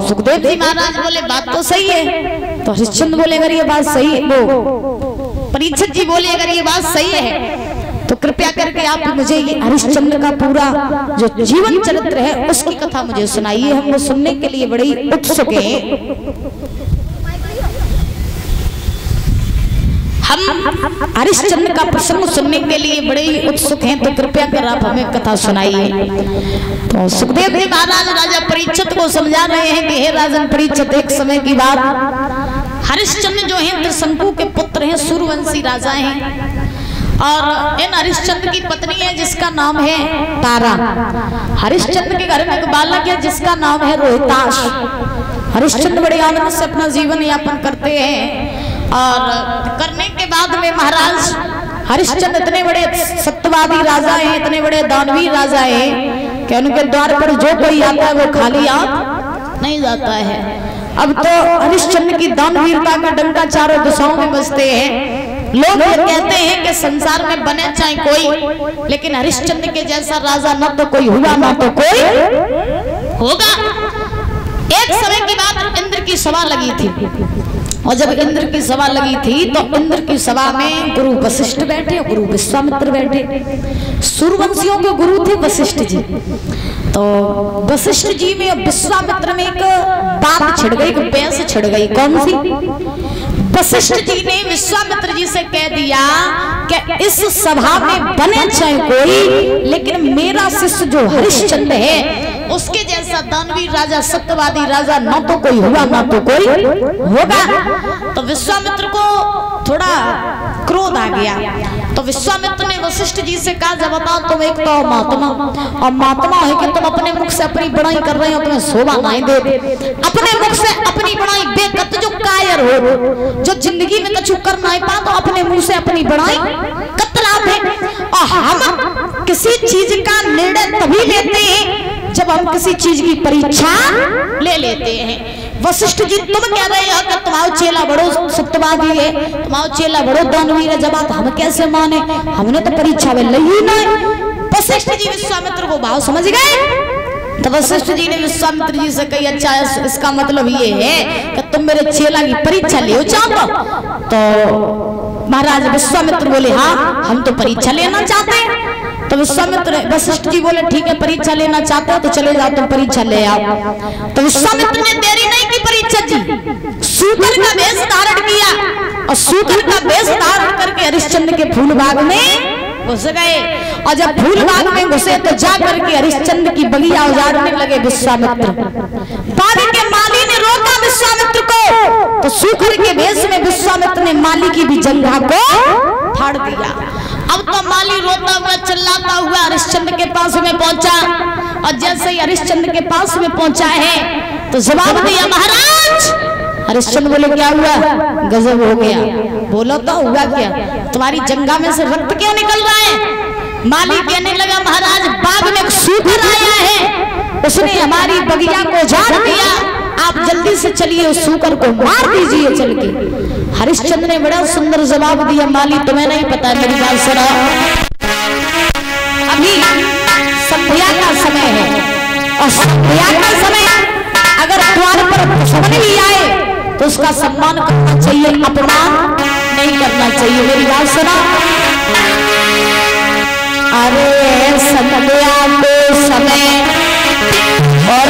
सुखदेव जी महाराज बोले बात तो सही है। तो हरिश्चंद्र बोले अगर ये बात सही है, वो परीक्षित जी बोले अगर ये बात सही है तो कृपया करके आप मुझे ये हरिश्चंद्र का पूरा जो जीवन चरित्र है उसकी कथा मुझे सुनाइए, हम वो सुनने के लिए बड़े उत्सुक हैं। हम हरिश्चंद्र का प्रसंग सुनने के लिए बड़े ही उत्सुक हैं, तो कृपया कर आप हमें कथा सुनाइए। तो सुखदेव जी महाराज राजा परीक्षित को समझा रहे हैं कि हे राजन परीक्षित, एक समय की बात, हरिश्चंद्र जो हैं त्रिशंकु के पुत्र हैं, सूर्यवंशी राजा हैं, और इन हरिश्चंद्र की पत्नी है जिसका नाम है तारा। हरिश्चंद्र के घर में एक बालक है जिसका नाम है रोहिताश। हरिश्चंद्र बड़े आनंद से अपना जीवन यापन करते हैं, और करने के बाद में महाराज हरिश्चंद्र इतने बड़े सत्यवादी राजा हैं, इतने बड़े दानवी राजा हैं कि उनके द्वार पर जो कोई आता है वो खाली हाथ नहीं जाता है। अब तो हरिश्चंद्र की दानवीरता का डंका चारों दिशाओं में बजते हैं। लोग ये कहते हैं कि संसार में बने चाहे कोई, लेकिन हरिश्चंद्र के जैसा राजा न तो कोई हुआ न तो कोई होगा। एक समय की बात, इंद्र की सभा लगी थी, और जब इंद्र की सभा लगी थी तो इंद्र की सभा में गुरु वशिष्ठ बैठे, गुरु विश्वामित्र बैठे। सूर्यवंशियों के गुरु थे वशिष्ठ जी। तो वशिष्ठ जी में और विश्वामित्र में एक बात छिड़ गई, एक बहस छिड़ गई। कौन सी? वशिष्ठ जी ने विश्वामित्र जी से कह दिया कि इस सभा में बने चाहे कोई, लेकिन मेरा शिष्य जो हरिश्चंद्र है उसके जैसा दानवी राजा, सत्यवादी राजा न तो कोई हुआ न तो कोई होगा। तो विश्वामित्र को थोड़ा क्रोध आ गया। तो विश्वामित्र ने वशिष्ठ जी से कहा, जब बताओ तुम एक तो महात्मा, और महात्मा है कि तुम अपने मुख से अपनी बड़ाई कर रहे हो, तुम्हें शोभा नहीं दे, अपने मुख से अपनी बड़ाई बेकत, जो कायर हो, जो जिंदगी में कछु कर नहीं पा, तो अपने मुंह से अपनी बड़ाई कतराम है। और हम किसी चीज का निर्णय तभी लेते हैं जब हम किसी चीज की परीक्षा ले लेते हैं। वशिष्ठ जी तुम कह रहे हो कि तुम्हारा चेला बड़ो सत्यवादी है, तुम्हारा चेला बड़ो दानवीर है, जब बात हम कैसे माने, हमने तो परीक्षा में ली ही नहीं। वशिष्ठ जी विश्वामित्र को भाव समझ गए। तो वशिष्ठ जी ने विश्वामित्र जी से कही, अच्छा इसका मतलब ये है कि तुम मेरे चेला की परीक्षा ले चाहते हो? तो महाराज विश्वामित्र बोले, हाँ हम तो परीक्षा लेना चाहते हैं। तो विश्वामित्र वशिष्ठ जी बोले, ठीक है परीक्षा लेना चाहते हो तो चले जाओ, तुम परीक्षा ले आओ। तो विश्वामित्र ने देरी नहीं की परीक्षा जी, सूकर का वेश धारण किया, और सूकर का वेश धारण करके हरिश्चंद्र के फूल बाग में घुस गए। और जब फूल बाग में घुसे तो जा करके हरिश्चंद्र की बगिया उजाड़ने लगे विश्वामित्र। बाग के माली ने रोका विश्वामित्र को, तो सूकर के वेश में विश्वामित्र ने माली की भी जंघा को फाड़ दिया। अब तो माली रोता हुआ चिल्लाता हुआ हरिश्चंद्र के पास में पहुंचा, और जैसे ही हरिश्चंद्र के पास में पहुंचा है तो जवाब दिया, महाराज। हरिश्चंद्र बोले, क्या हुआ? गजब हो गया। बोलो तो हुआ क्या? तुम्हारी जंघा में से रक्त क्यों निकल रहा है? माली कहने लगा, महाराज बाग में सूकर आया है, उसने हमारी बगिया को उजाड़ दिया, आप जल्दी से चलिए उस सूकर को मार दीजिए चल के। हरिश्चंद्र ने बड़ा सुंदर जवाब दिया, माली तुम्हें नहीं पता, मेरी बात सुनो, अभी संध्या का समय है, और संध्या का समय अगर द्वार पर दुश्मन भी आए तो उसका सम्मान करना चाहिए, अपमान नहीं करना चाहिए। मेरी बात सुनो, अरे संध्या के समय और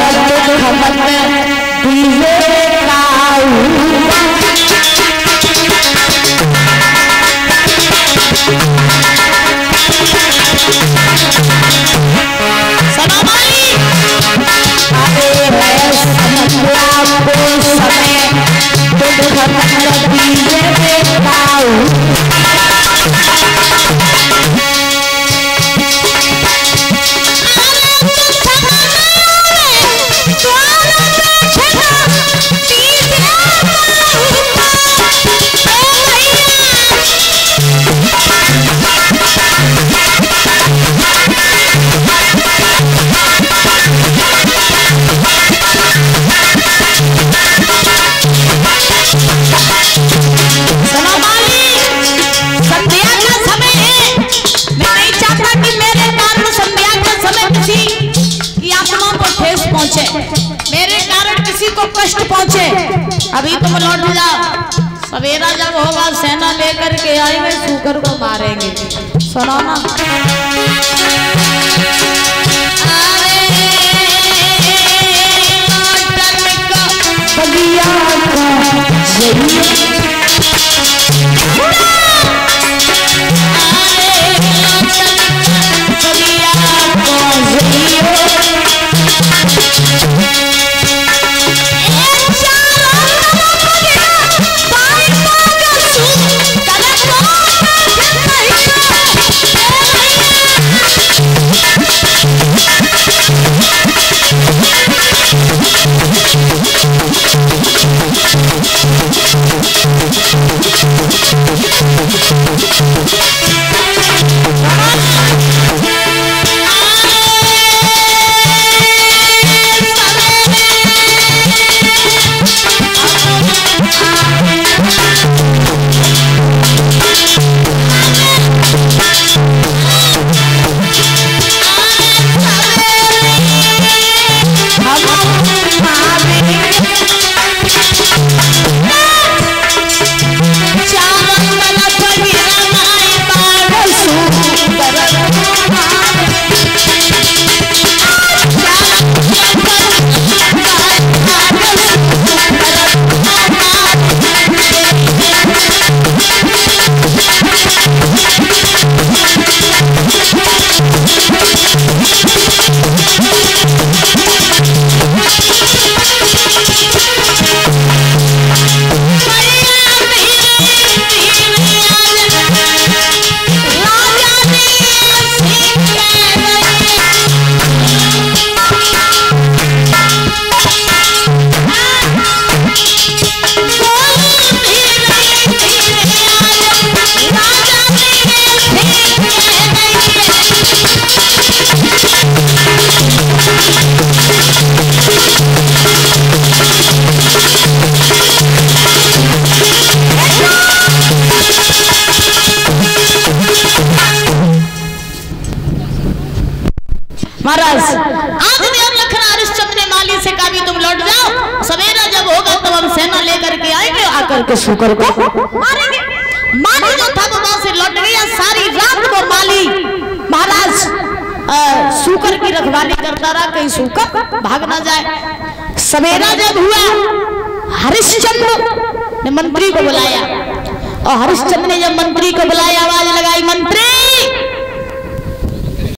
को कष्ट पहुंचे, अभी तुम लौट जाओ। सवेरा जब होगा सेना लेकर के आएंगे, सूकर को मारेंगे। सुनो ना, महाराज आज ध्यान रखना, हरिश्चंद्र ने माली से कहा भी तुम लौट जाओ, सवेरा जब होगा तब हम सेना लेकर के आएंगे, आकर के सूकर को मारेंगे। माली जो था वो वहां से लौट गया। सारी रात वो माली महाराज सूकर की रखवाली करता रहा, कहीं सूकर भाग ना जाए। सवेरा जब हुआ, हरिश्चंद्र ने मंत्री को बुलाया, और हरिश्चंद्र ने जब मंत्री को बुलाया, आवाज लगाई, मंत्री